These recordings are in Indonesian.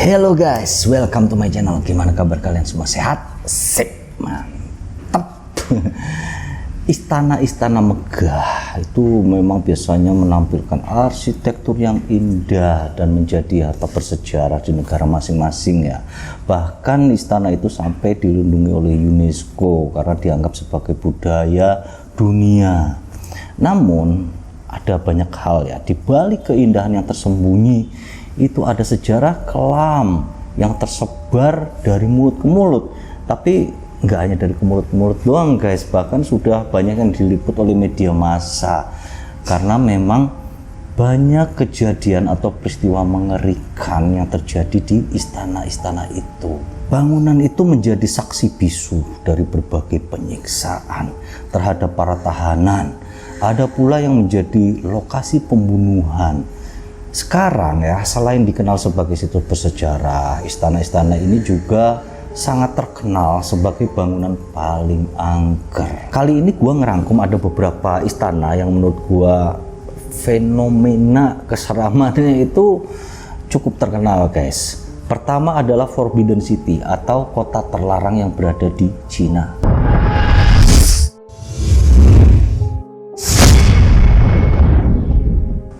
Hello guys, welcome to my channel. Gimana kabar kalian semua? Sehat? Sip, mantap. Istana-istana megah itu memang biasanya menampilkan arsitektur yang indah dan menjadi harta bersejarah di negara masing-masing ya. Bahkan istana itu sampai dilindungi oleh UNESCO karena dianggap sebagai budaya dunia. Namun ada banyak hal ya, di balik keindahan yang tersembunyi itu ada sejarah kelam yang tersebar dari mulut ke mulut. Tapi nggak hanya dari mulut ke mulut doang guys, bahkan sudah banyak yang diliput oleh media massa karena memang banyak kejadian atau peristiwa mengerikan yang terjadi di istana-istana itu. Bangunan itu menjadi saksi bisu dari berbagai penyiksaan terhadap para tahanan. Ada pula yang menjadi lokasi pembunuhan. Sekarang ya, selain dikenal sebagai situs bersejarah, istana-istana ini juga sangat terkenal sebagai bangunan paling angker. Kali ini gua ngerangkum ada beberapa istana yang menurut gua fenomena keseramannya itu cukup terkenal guys. Pertama adalah Forbidden City atau kota terlarang yang berada di Cina.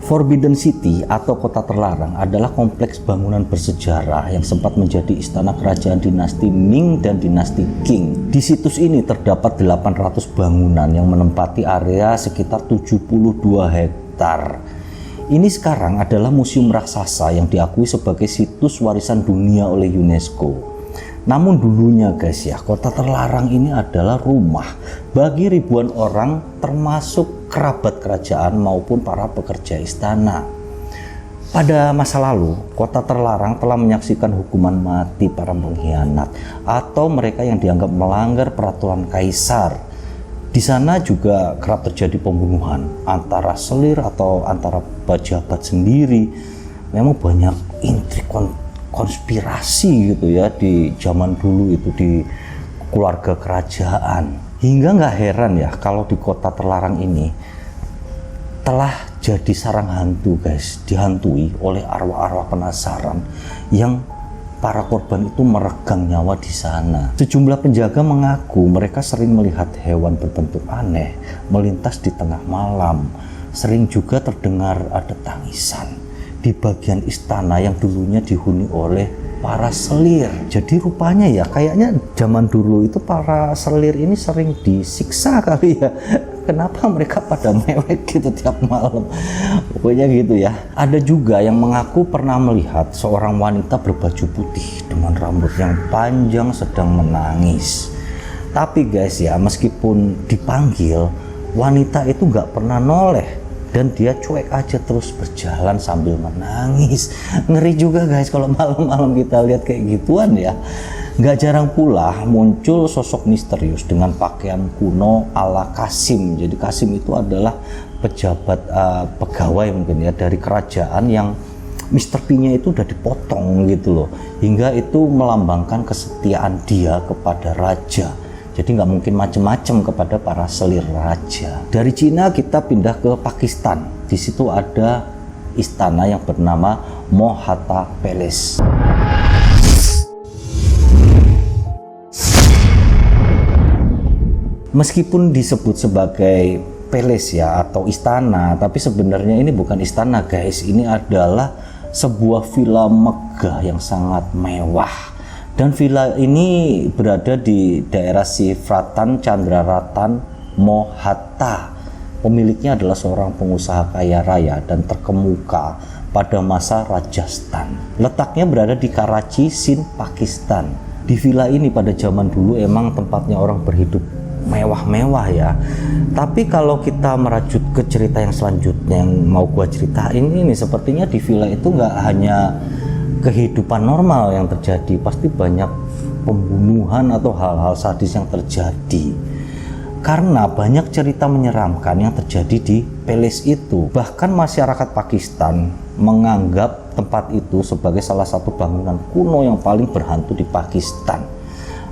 Forbidden City atau kota terlarang adalah kompleks bangunan bersejarah yang sempat menjadi istana kerajaan dinasti Ming dan dinasti Qing. Di situs ini terdapat 800 bangunan yang menempati area sekitar 72 hektar. Ini sekarang adalah museum raksasa yang diakui sebagai situs warisan dunia oleh UNESCO. Namun dulunya guys ya, kota terlarang ini adalah rumah bagi ribuan orang termasuk kerabat kerajaan maupun para pekerja istana. Pada masa lalu, kota terlarang telah menyaksikan hukuman mati para pengkhianat atau mereka yang dianggap melanggar peraturan kaisar. Di sana juga kerap terjadi pembunuhan antara selir atau antara pejabat sendiri. Memang banyak intrik konspirasi gitu ya di zaman dulu itu di keluarga kerajaan. Hingga nggak heran ya kalau di kota terlarang ini telah jadi sarang hantu guys, dihantui oleh arwah-arwah penasaran yang para korban itu meregang nyawa di sana. Sejumlah penjaga mengaku mereka sering melihat hewan berbentuk aneh melintas di tengah malam. Sering juga terdengar ada tangisan di bagian istana yang dulunya dihuni oleh para selir. Jadi rupanya ya kayaknya zaman dulu itu para selir ini sering disiksa kali ya. Kenapa mereka pada mewek gitu tiap malam? Pokoknya gitu ya. Ada juga yang mengaku pernah melihat seorang wanita berbaju putih dengan rambut yang panjang sedang menangis. Tapi guys ya, meskipun dipanggil, wanita itu nggak pernah noleh dan dia cuek aja terus berjalan sambil menangis. Ngeri juga guys kalau malam-malam kita lihat kayak gituan ya. Gak jarang pula muncul sosok misterius dengan pakaian kuno ala Kasim. Jadi Kasim itu adalah pejabat pegawai mungkin ya dari kerajaan yang Mr. P-nya itu udah dipotong gitu loh. Hingga itu melambangkan kesetiaan dia kepada raja. Jadi nggak mungkin macem-macem kepada para selir raja. Dari Cina kita pindah ke Pakistan. Di situ ada istana yang bernama Mohatta Palace. Meskipun disebut sebagai palace ya atau istana, tapi sebenarnya ini bukan istana guys. Ini adalah sebuah villa megah yang sangat mewah. Dan villa ini berada di daerah Sifratan Chandraratan Mohatta. Pemiliknya adalah seorang pengusaha kaya raya dan terkemuka pada masa Rajasthan. Letaknya berada di Karachi, Sind, Pakistan. Di villa ini pada zaman dulu emang tempatnya orang berhidup mewah-mewah ya. Tapi kalau kita merajut ke cerita yang selanjutnya yang mau gua ceritain ini, sepertinya di villa itu nggak hanya kehidupan normal yang terjadi, pasti banyak pembunuhan atau hal-hal sadis yang terjadi karena banyak cerita menyeramkan yang terjadi di palace itu. Bahkan masyarakat Pakistan menganggap tempat itu sebagai salah satu bangunan kuno yang paling berhantu di Pakistan.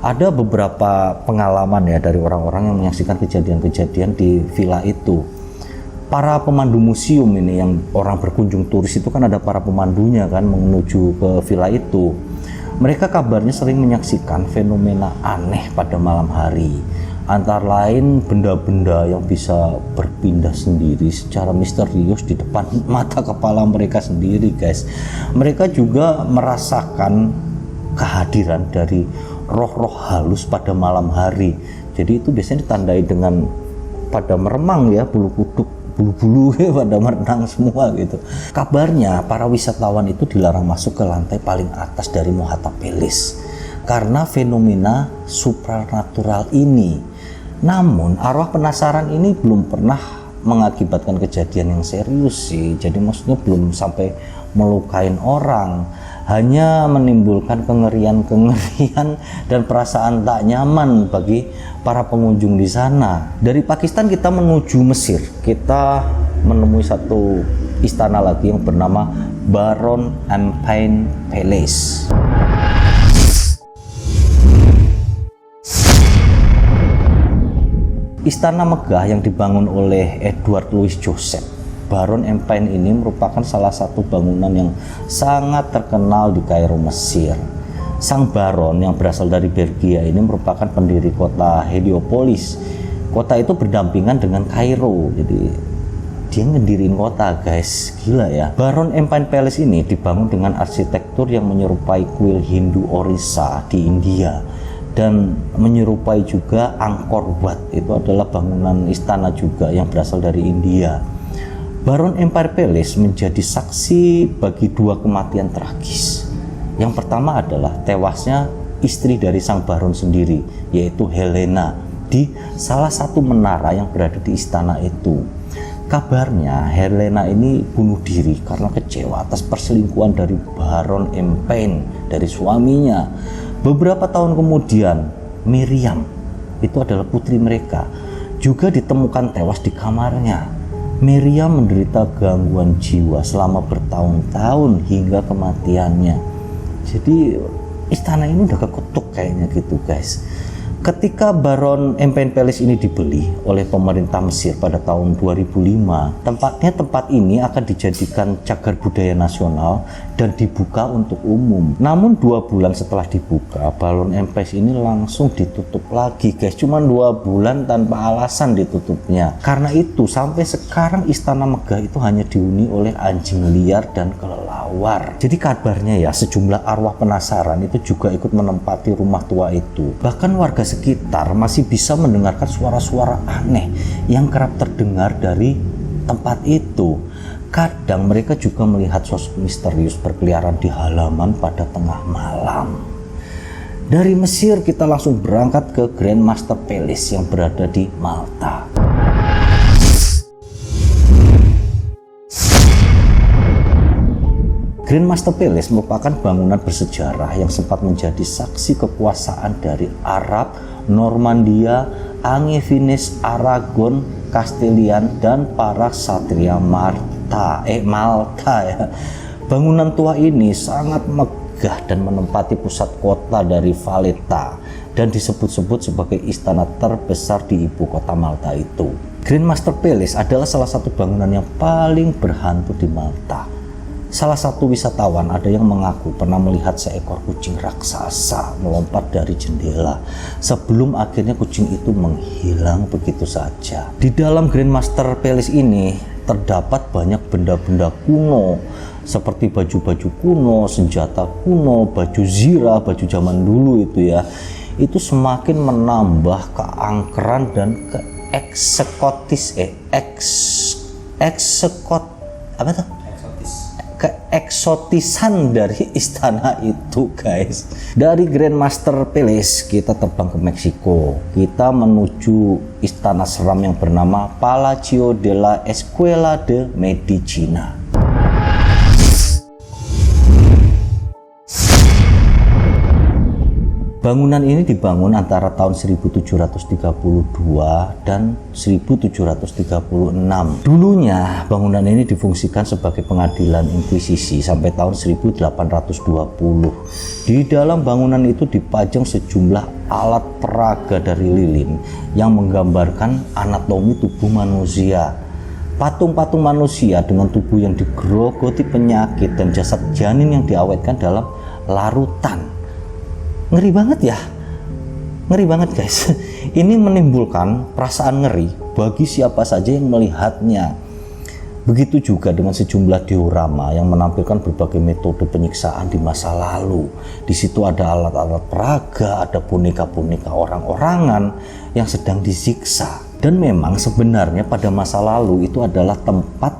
Ada beberapa pengalaman ya dari orang-orang yang menyaksikan kejadian-kejadian di villa itu. para pemandu museum ini, yang orang berkunjung turis itu kan ada para pemandunya kan menuju ke villa itu. Mereka kabarnya sering menyaksikan fenomena aneh pada malam hari. Antara lain benda-benda yang bisa berpindah sendiri secara misterius di depan mata kepala mereka sendiri, guys. Mereka juga merasakan kehadiran dari roh-roh halus pada malam hari. Jadi itu biasanya ditandai dengan pada meremang ya, bulu kuduk, bulu-bulu pada merenang semua gitu. Kabarnya para wisatawan itu dilarang masuk ke lantai paling atas dari Mohatta Palace karena fenomena supranatural ini. Namun arwah penasaran ini belum pernah mengakibatkan kejadian yang serius sih. Jadi maksudnya belum sampai melukain orang, hanya menimbulkan kengerian-kengerian dan perasaan tak nyaman bagi para pengunjung di sana. Dari Pakistan kita menuju Mesir. Kita menemui satu istana lagi yang bernama Baron Empine Palace. Istana megah yang dibangun oleh Edward Louis Joseph. Baron Empine ini merupakan salah satu bangunan yang sangat terkenal di Kairo, Mesir. Sang Baron yang berasal dari Belgia ini merupakan pendiri kota Heliopolis. Kota itu berdampingan dengan Kairo, jadi dia ngedirin kota, guys. Gila ya. Baron Empine Palace ini dibangun dengan arsitektur yang menyerupai kuil Hindu Orissa di India dan menyerupai juga Angkor Wat. Itu adalah bangunan istana juga yang berasal dari India. Baron Empire Palace menjadi saksi bagi dua kematian tragis. Yang pertama adalah tewasnya istri dari sang baron sendiri, yaitu Helena, di salah satu menara yang berada di istana itu. Kabarnya Helena ini bunuh diri karena kecewa atas perselingkuhan dari Baron Empine dari suaminya. Beberapa tahun kemudian, Miriam, itu adalah putri mereka, juga ditemukan tewas di kamarnya. Miriam menderita gangguan jiwa selama bertahun-tahun hingga kematiannya. Jadi istana ini udah kekutuk kayaknya gitu, guys. Ketika Baron Empine Palace ini dibeli oleh pemerintah Mesir pada tahun 2005, tempat ini akan dijadikan cagar budaya nasional dan dibuka untuk umum. Namun 2 bulan setelah dibuka, Baron Empire ini langsung ditutup lagi, guys. Cuman 2 bulan tanpa alasan ditutupnya. Karena itu sampai sekarang istana megah itu hanya dihuni oleh anjing liar dan kelelawar. Jadi kabarnya ya, sejumlah arwah penasaran itu juga ikut menempati rumah tua itu. Bahkan warga sekitar masih bisa mendengarkan suara-suara aneh yang kerap terdengar dari tempat itu. Kadang mereka juga melihat sosok misterius berkeliaran di halaman pada tengah malam. Dari Mesir kita langsung berangkat ke Grand Master Palace yang berada di Malta. Grand Master Palace merupakan bangunan bersejarah yang sempat menjadi saksi kekuasaan dari Arab, Normandia, Angevines, Aragon, Castilian, dan para satria Malta ya. Bangunan tua ini sangat megah dan menempati pusat kota dari Valletta dan disebut-sebut sebagai istana terbesar di ibu kota Malta itu. Grand Master Palace adalah salah satu bangunan yang paling berhantu di Malta. Salah satu wisatawan ada yang mengaku pernah melihat seekor kucing raksasa melompat dari jendela sebelum akhirnya kucing itu menghilang begitu saja. Di dalam Grand Master Palace ini terdapat banyak benda-benda kuno seperti baju-baju kuno, senjata kuno, baju zirah, baju zaman dulu itu ya. Itu semakin menambah keangkeran dan keeksotisan dari istana itu, guys. Dari Grand Master Palace kita terbang ke Meksiko. Kita menuju istana seram yang bernama Palacio de la Escuela de Medicina. Bangunan ini dibangun antara tahun 1732 dan 1736. Dulunya bangunan ini difungsikan sebagai pengadilan inkuisisi sampai tahun 1820. Di dalam bangunan itu dipajang sejumlah alat peraga dari lilin yang menggambarkan anatomi tubuh manusia. Patung-patung manusia dengan tubuh yang digerogoti penyakit dan jasad janin yang diawetkan dalam larutan. Ngeri banget ya. Ngeri banget guys. Ini menimbulkan perasaan ngeri bagi siapa saja yang melihatnya. Begitu juga dengan sejumlah diorama yang menampilkan berbagai metode penyiksaan di masa lalu. Di situ ada alat-alat peraga, ada boneka-boneka orang-orangan yang sedang disiksa. Dan memang sebenarnya pada masa lalu itu adalah tempat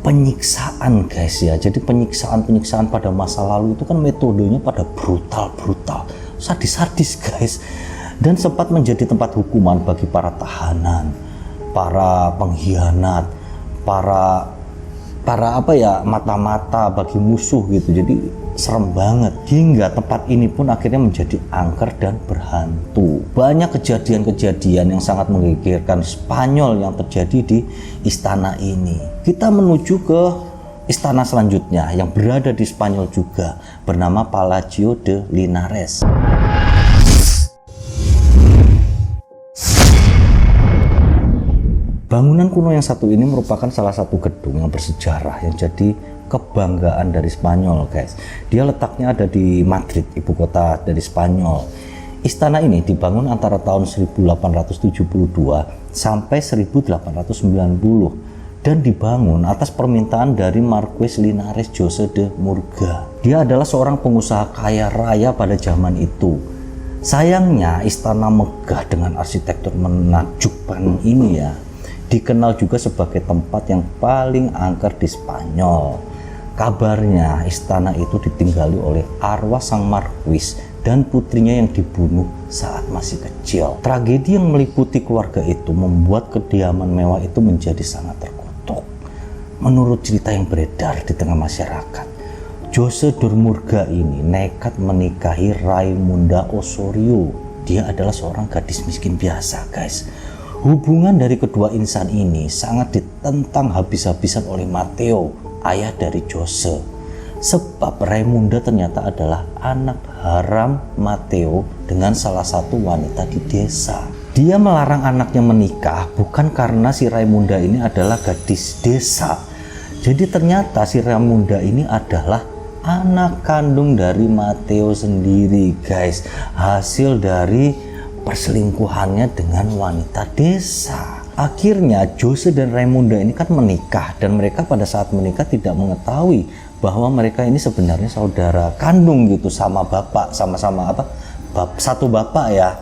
penyiksaan guys ya. Jadi penyiksaan pada masa lalu itu kan metodenya pada brutal, sadis guys. Dan sempat menjadi tempat hukuman bagi para tahanan, para pengkhianat, para mata-mata bagi musuh gitu. Jadi serem banget, hingga tempat ini pun akhirnya menjadi angker dan berhantu. Banyak kejadian-kejadian yang sangat menggegerkan Spanyol yang terjadi di istana ini. Kita menuju ke istana selanjutnya yang berada di Spanyol juga, bernama Palacio de Linares. Bangunan kuno yang satu ini merupakan salah satu gedung yang bersejarah yang jadi kebanggaan dari Spanyol guys. Dia letaknya ada di Madrid, ibu kota dari Spanyol. Istana ini dibangun antara tahun 1872 sampai 1890 dan dibangun atas permintaan dari Marqués Linares José de Murga. Dia adalah seorang pengusaha kaya raya pada zaman itu. Sayangnya istana megah dengan arsitektur menakjubkan ini ya dikenal juga sebagai tempat yang paling angker di Spanyol. Kabarnya istana itu ditinggali oleh arwah sang Marquis dan putrinya yang dibunuh saat masih kecil. Tragedi yang meliputi keluarga itu membuat kediaman mewah itu menjadi sangat terkutuk. Menurut cerita yang beredar di tengah masyarakat, José de Murga ini nekat menikahi Raimunda Osorio. Dia adalah seorang gadis miskin biasa guys. Hubungan dari kedua insan ini sangat ditentang habis-habisan oleh Mateo, ayah dari Jose. Sebab Raimunda ternyata adalah anak haram Mateo dengan salah satu wanita di desa. Dia melarang anaknya menikah bukan karena si Raimunda ini adalah gadis desa. Jadi ternyata si Raimunda ini adalah anak kandung dari Mateo sendiri guys. Hasil dari perselingkuhannya dengan wanita desa. Akhirnya Jose dan Raimunda ini kan menikah, dan mereka pada saat menikah tidak mengetahui bahwa mereka ini sebenarnya saudara kandung gitu, sama bapak, sama-sama satu bapak ya.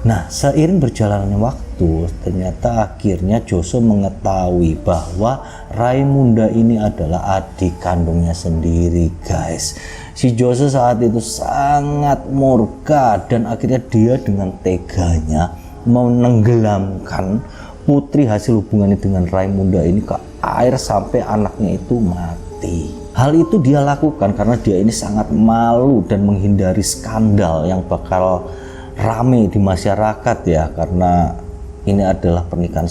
Nah, seiring berjalannya waktu, ternyata akhirnya Jose mengetahui bahwa Raimunda ini adalah adik kandungnya sendiri guys. Si Jose saat itu sangat murka dan akhirnya dia dengan teganya menenggelamkan putri hasil hubungannya dengan Raimunda ini ke air sampai anaknya itu mati. Hal itu dia lakukan karena dia ini sangat malu dan menghindari skandal yang bakal rame di masyarakat ya, karena ini adalah pernikahan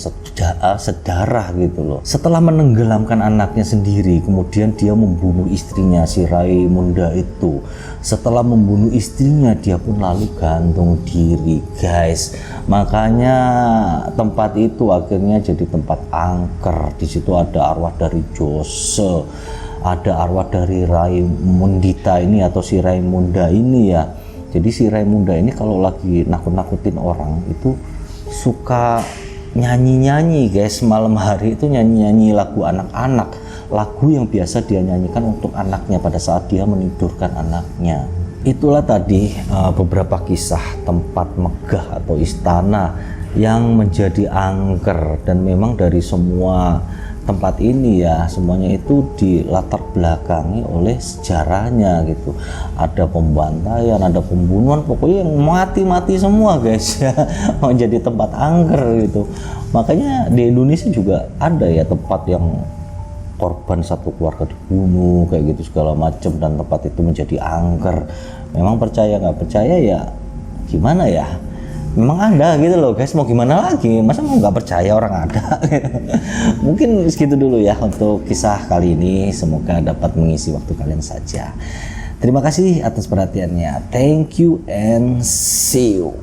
sedarah gitu loh. Setelah menenggelamkan anaknya sendiri, kemudian dia membunuh istrinya si Raimunda itu. Setelah membunuh istrinya, dia pun lalu gantung diri guys. Makanya tempat itu akhirnya jadi tempat angker. Di situ ada arwah dari Jose, ada arwah dari Raimundita ini atau si Raimunda ini ya. Jadi si Raimunda ini kalau lagi nakut-nakutin orang itu suka nyanyi-nyanyi guys. Malam hari itu nyanyi-nyanyi lagu anak-anak, lagu yang biasa dia nyanyikan untuk anaknya pada saat dia menidurkan anaknya. Itulah tadi beberapa kisah tempat megah atau istana yang menjadi angker, dan memang dari semua tempat ini ya semuanya itu dilatar belakangi oleh sejarahnya gitu. Ada pembantaian, ada pembunuhan, pokoknya yang mati-mati semua guys ya, menjadi tempat angker gitu. Makanya di Indonesia juga ada ya tempat yang korban satu keluarga dibunuh kayak gitu segala macam, dan tempat itu menjadi angker. Memang percaya nggak percaya ya gimana ya, memang ada gitu loh guys, mau gimana lagi, masa mau nggak percaya orang ada. Mungkin segitu dulu ya untuk kisah kali ini, semoga dapat mengisi waktu kalian saja. Terima kasih atas perhatiannya, thank you and see you.